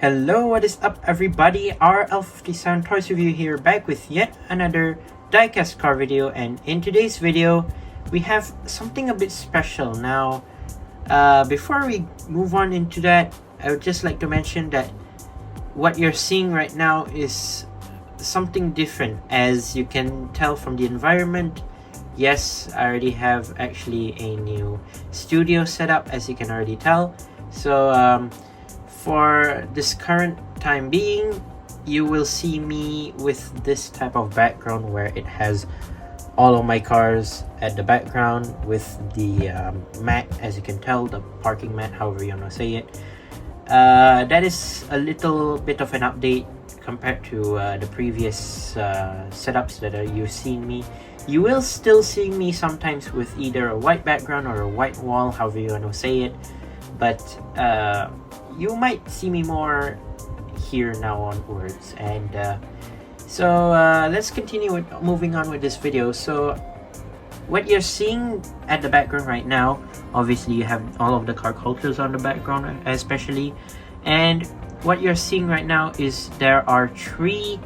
Hello, what is up everybody? RL57 Toys Review here, back with yet another Diecast car video, and in today's video we have something a bit special. Now before we move on into that, I would just like to mention that what you're seeing right now is something different. As you can tell from the environment, yes, I already have actually a new studio setup, as you can already tell. So for this current time being, you will see me with this type of background where it has all of my cars at the background with the mat, as you can tell, the parking mat, however you want to say it. That is a little bit of an update compared to the previous setups that you've seen me. You will still see me sometimes with either a white background or a white wall, however you want to say it, but you might see me more here now onwards. And so let's continue with moving on with this video. So what you're seeing at the background right now, obviously you have all of the car cultures on the background especially, and what you're seeing right now is there are 3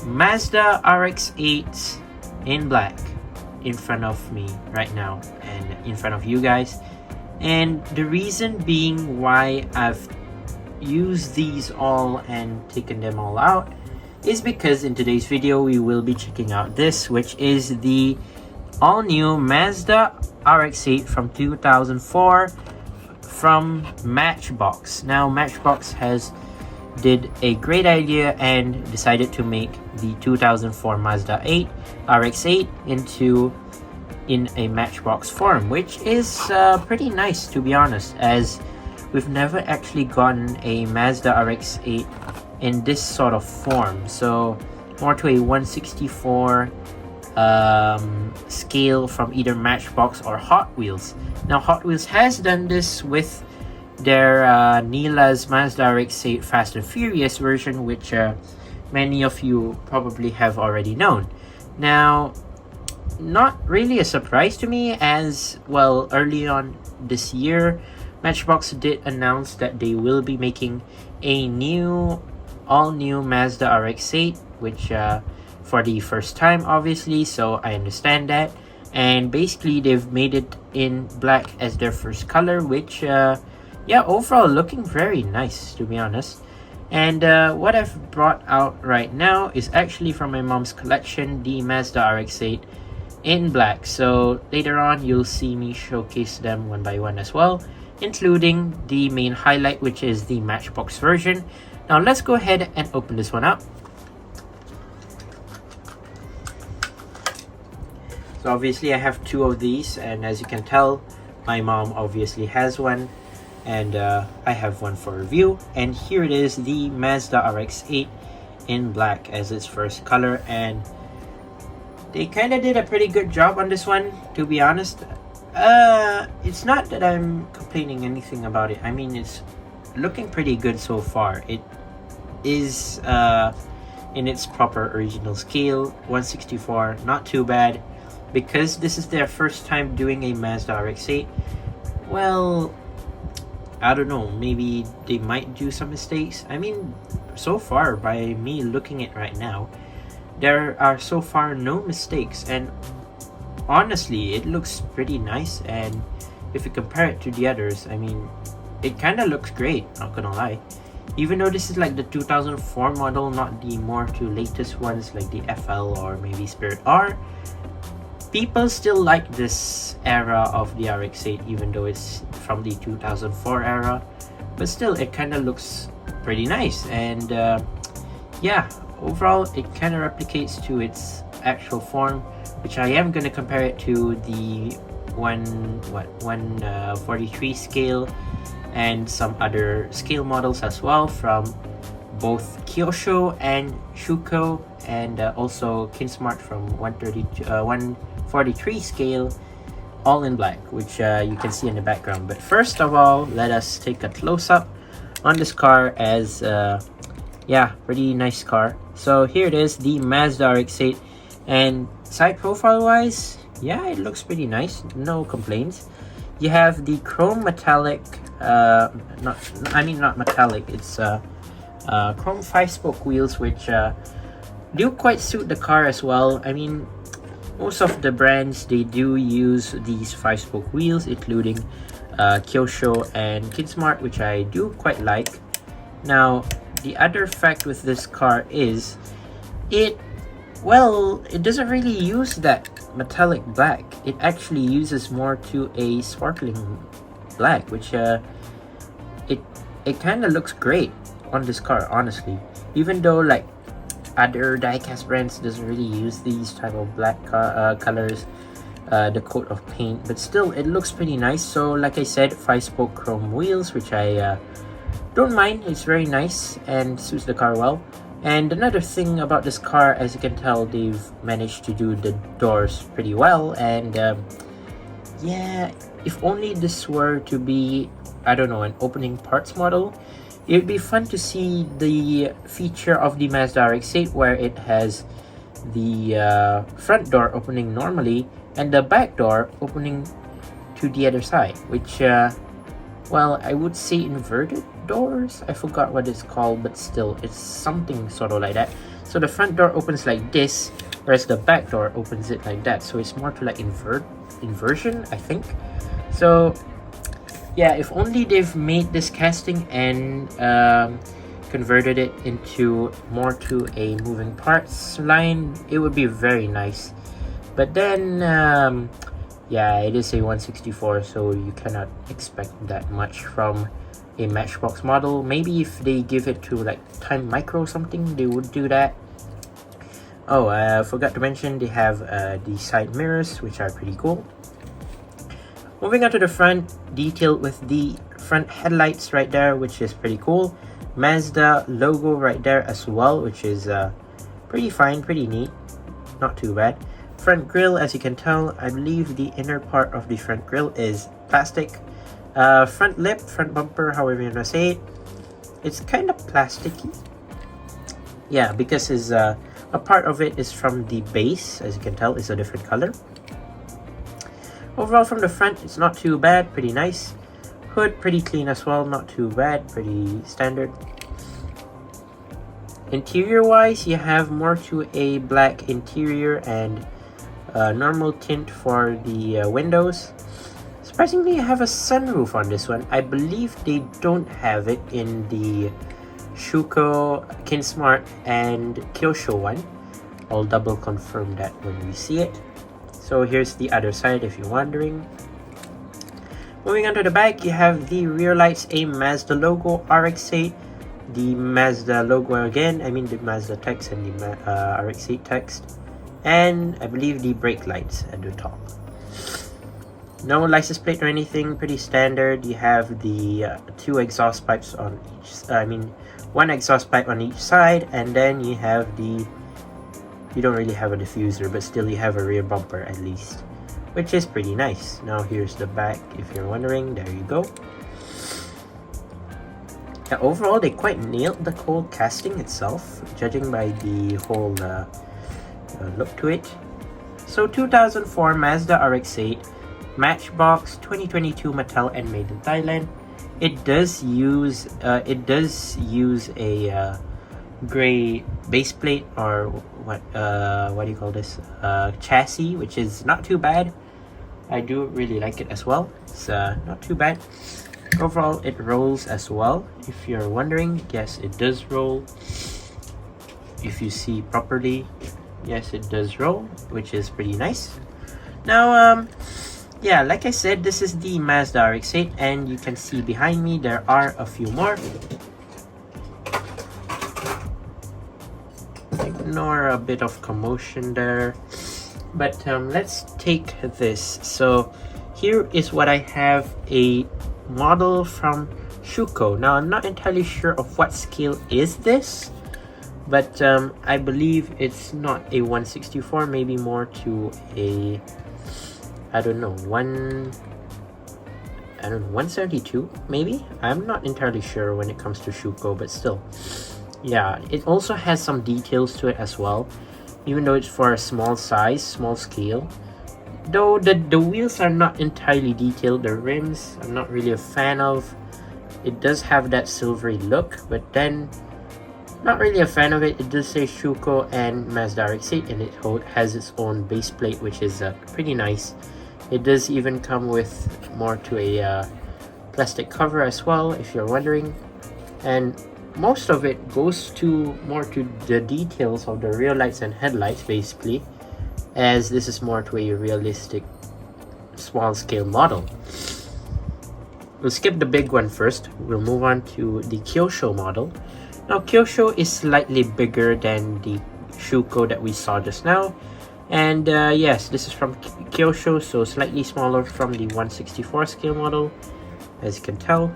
Mazda RX-8s in black in front of me right now and in front of you guys. And the reason being why I've used these all and taken them all out is because in today's video we will be checking out this, which is the all new Mazda RX-8 from 2004 from Matchbox. Now Matchbox did a great idea and decided to make the 2004 Mazda 8 RX-8 in a Matchbox form, which is pretty nice, to be honest, as we've never actually gotten a Mazda RX-8 in this sort of form. So more to a 1/64 scale from either Matchbox or Hot Wheels. Now Hot Wheels has done this with their Neela's Mazda RX-8 Fast and Furious version, which many of you probably have already known. Now, not really a surprise to me, as well, early on this year Matchbox did announce that they will be making a all new Mazda RX-8, which for the first time, obviously, so I understand that. And basically they've made it in black as their first color, which yeah, overall looking very nice, to be honest. And what I've brought out right now is actually from my mom's collection, the Mazda RX-8 in black. So later on you'll see me showcase them one by one as well, including the main highlight, which is the Matchbox version. Now let's go ahead and open this one up. So obviously I have 2 of these, and as you can tell, my mom obviously has one, and I have one for review. And here it is, the Mazda RX-8 in black as its first color, and they kind of did a pretty good job on this one, to be honest. It's not that I'm complaining anything about it. I mean, it's looking pretty good so far. It is in its proper original scale, 1/64, not too bad. Because this is their first time doing a Mazda RX-8, well, I don't know, maybe they might do some mistakes. I mean, so far, by me looking at right now, there are so far no mistakes, and honestly it looks pretty nice. And if you compare it to the others, I mean, it kind of looks great, not gonna lie. Even though this is like the 2004 model, not the more to latest ones like the FL or maybe Spirit R, people still like this era of the RX-8, even though it's from the 2004 era. But still, it kind of looks pretty nice. And yeah, overall it kind of replicates to its actual form, which I am going to compare it to the 143 scale and some other scale models as well from both Kyosho and Shuko, and also Kinsmart from 143 scale, all in black, which you can see in the background. But first of all, let us take a close-up on this car, as yeah, pretty nice car. So here it is, the Mazda RX-8, and side profile wise, yeah, it looks pretty nice, no complaints. You have the chrome metallic, not metallic, it's chrome 5-spoke wheels, which do quite suit the car as well. I mean, most of the brands, they do use these 5-spoke wheels, including Kyosho and Kidsmart, which I do quite like. Now, the other fact with this car is it doesn't really use that metallic black. It actually uses more to a sparkling black, which it kind of looks great on this car, honestly. Even though like other diecast brands doesn't really use these type of black colors, the coat of paint, but still it looks pretty nice. So like I said, 5-spoke chrome wheels, which I don't mind. It's very nice and suits the car well. And another thing about this car, as you can tell, they've managed to do the doors pretty well. And yeah, if only this were to be, I don't know, an opening parts model, it would be fun to see the feature of the Mazda RX-8 where it has the front door opening normally and the back door opening to the other side, which well, I would say inverted doors. I forgot what it's called, but still, it's something sort of like that. So the front door opens like this, whereas the back door opens it like that. So it's more to like inversion, I think. So yeah, if only they've made this casting and converted it into more to a moving parts line, it would be very nice. But then yeah, it is a 164, so you cannot expect that much from a Matchbox model. Maybe if they give it to like Time Micro or something, they would do that. Oh, I forgot to mention they have the side mirrors, which are pretty cool. Moving on to the front, detailed with the front headlights right there, which is pretty cool. Mazda logo right there as well, which is pretty fine, pretty neat, not too bad. Front grille, as you can tell, I believe the inner part of the front grille is plastic. Front lip, front bumper, however you want to say it, it's kind of plasticky. Yeah, because is a part of it is from the base, as you can tell, is a different color. Overall, from the front, it's not too bad, pretty nice. Hood, pretty clean as well, not too bad, pretty standard. Interior wise, you have more to a black interior and normal tint for the windows. Surprisingly, I have a sunroof on this one. I believe they don't have it in the Shuko, Kinsmart, and Kyosho one. I'll double confirm that when we see it. So here's the other side if you're wondering. Moving on to the back, you have the rear lights, a Mazda logo, RX-8, the Mazda logo again, I mean the Mazda text and the RX-8 text, and I believe the brake lights at the top. No license plate or anything, pretty standard. You have the two exhaust pipes on each, one exhaust pipe on each side, and then you have the, you don't really have a diffuser, but still you have a rear bumper at least, which is pretty nice. Now here's the back if you're wondering, there you go. Yeah, overall they quite nailed the whole casting itself, judging by the whole look to it. So 2004 Mazda RX-8, Matchbox, 2022 Mattel and made in Thailand. It does use a gray base plate, or what do you call this, chassis, which is not too bad. I do really like it as well. It's not too bad. Overall, it rolls as well. If you're wondering, yes, it does roll. If you see properly, yes, it does roll, which is pretty nice. Now, yeah, like I said, this is the Mazda RX-8, and you can see behind me there are a few more. Ignore a bit of commotion there, but let's take this. So here is what I have, a model from Shuko. Now I'm not entirely sure of what scale is this, but I believe it's not a 164, maybe more to a, I don't know, 172 maybe. I'm not entirely sure when it comes to Shuko, but still, yeah, it also has some details to it as well. Even though it's for a small size, small scale, Though the wheels are not entirely detailed, the rims I'm not really a fan of. It does have that silvery look, but then not really a fan of it. It does say Schuko and Mazda RX-8, and it has its own base plate, which is pretty nice. It does even come with more to a plastic cover as well, if you're wondering. And most of it goes to more to the details of the rear lights and headlights, basically, as this is more to a realistic small scale model. We'll skip the big one first. We'll move on to the Kyosho model. Now, Kyosho is slightly bigger than the Schuko that we saw just now. And yes, this is from Kyosho, so slightly smaller from the 1/64 scale model, as you can tell.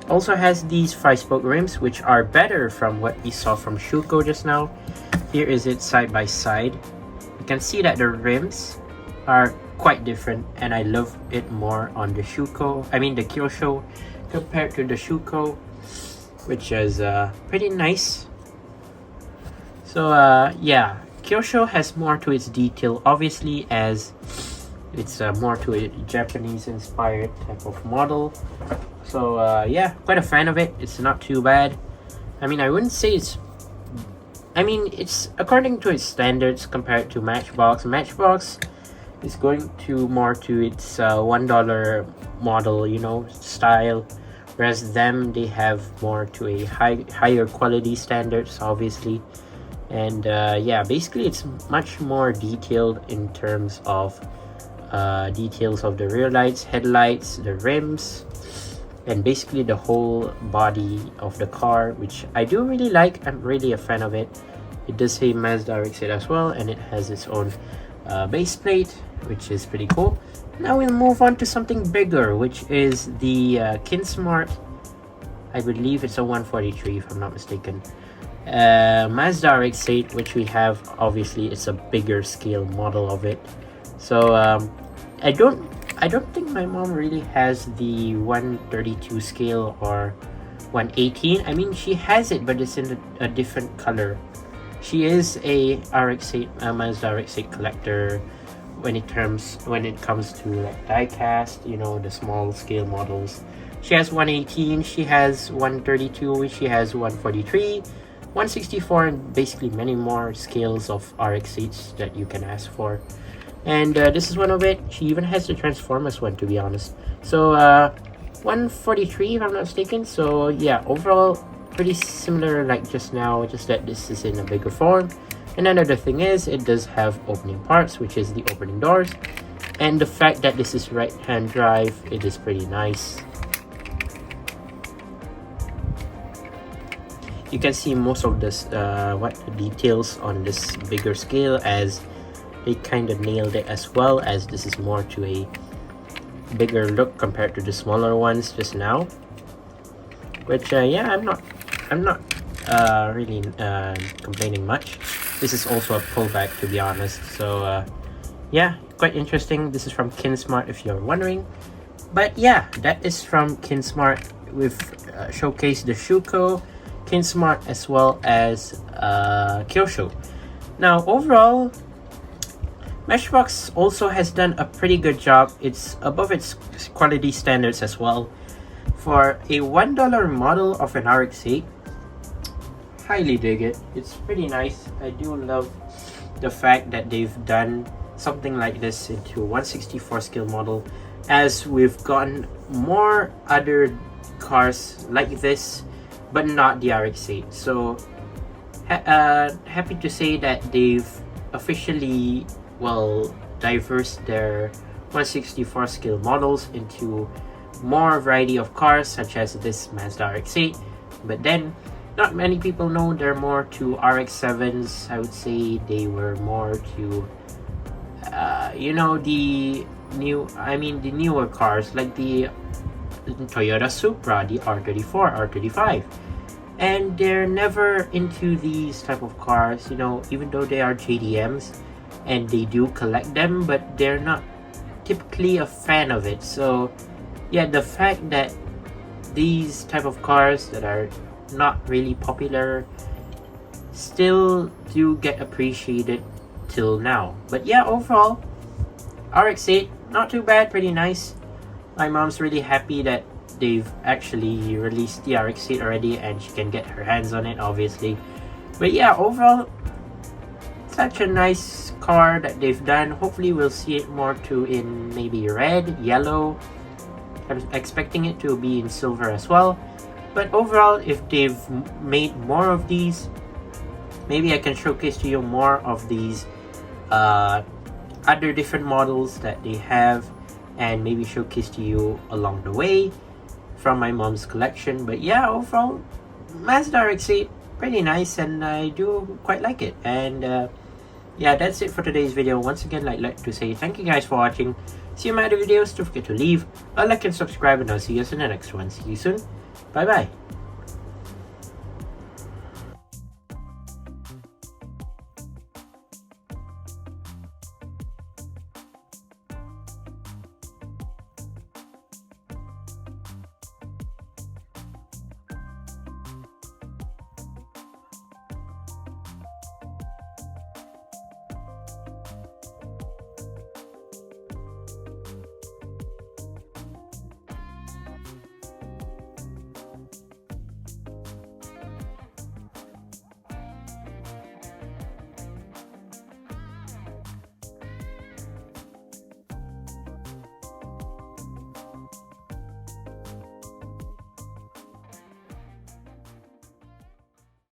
Also has these 5-spoke rims, which are better from what we saw from Schuko just now. Here is it side by side. You can see that the rims are quite different, and I love it more on the Kyosho compared to the Schuko, which is pretty nice. So yeah, Kyosho has more to its detail, obviously, as it's more to a Japanese inspired type of model. So yeah, quite a fan of it. It's not too bad. I mean, I wouldn't say it's according to its standards compared to Matchbox. Matchbox is going to more to its $1 model, style, whereas they have more to a higher quality standards, obviously. And yeah, basically it's much more detailed in terms of details of the rear lights, headlights, the rims, and basically the whole body of the car, which I do really like. I'm really a fan of it. It does say Mazda RX-8 as well, and it has its own base plate, which is pretty cool. Now we'll move on to something bigger, which is the Kinsmart. I believe it's a 143 if I'm not mistaken. Mazda RX-8, which we have, obviously it's a bigger scale model of it. So I don't think my mom really has the 132 scale or 118. I mean, she has it, but it's in a different color. She is a RX-8 Mazda RX-8 collector when it comes to like diecast, the small scale models. She has 118, she has 132, she has 143, 164, and basically many more scales of RX-8s that you can ask for. And this is one of it. She even has the Transformers one, to be honest. So 143 if I'm not mistaken. So yeah, overall pretty similar like just now, just that this is in a bigger form. And another thing is, it does have opening parts, which is the opening doors. And the fact that this is right-hand drive, it is pretty nice. You can see most of this details on this bigger scale, as they kind of nailed it, as well as this is more to a bigger look compared to the smaller ones just now. Which yeah, I'm not really complaining much. This is also a pullback, to be honest. So yeah, quite interesting. This is from Kinsmart, if you're wondering. But yeah, that is from Kinsmart. We've showcased the Schuko, Kinsmart, as well as Kyosho. Now overall, Matchbox also has done a pretty good job. It's above its quality standards as well. For a $1 model of an RX-8, highly dig it. It's pretty nice. I do love the fact that they've done something like this into a 1/64 scale model, as we've gotten more other cars like this, but not the RX-8. So happy to say that they've officially diverse their 1/64 scale models into more variety of cars, such as this Mazda RX-8. But then not many people know they're more to RX-7s. I would say they were more to the newer cars, like the Toyota Supra, the R34, R35. And they're never into these type of cars, even though they are JDMs and they do collect them, but they're not typically a fan of it. So yeah, the fact that these type of cars that are not really popular still do get appreciated till now. But yeah, overall RX-8, not too bad, pretty nice. My mom's really happy that they've actually released the RX-8 already and she can get her hands on it, obviously. But yeah, overall, such a nice car that they've done. Hopefully we'll see it more too in maybe red, yellow. I'm expecting it to be in silver as well. But overall, if they've made more of these, maybe I can showcase to you more of these other different models that they have, and maybe showcase to you along the way from my mom's collection. But yeah, overall, Mazda RX-8, pretty nice, and I do quite like it. And yeah, that's it for today's video. Once again, I'd like to say thank you guys for watching. See you in my other videos. Don't forget to leave a like and subscribe, and I'll see you guys in the next one. See you soon. Bye bye.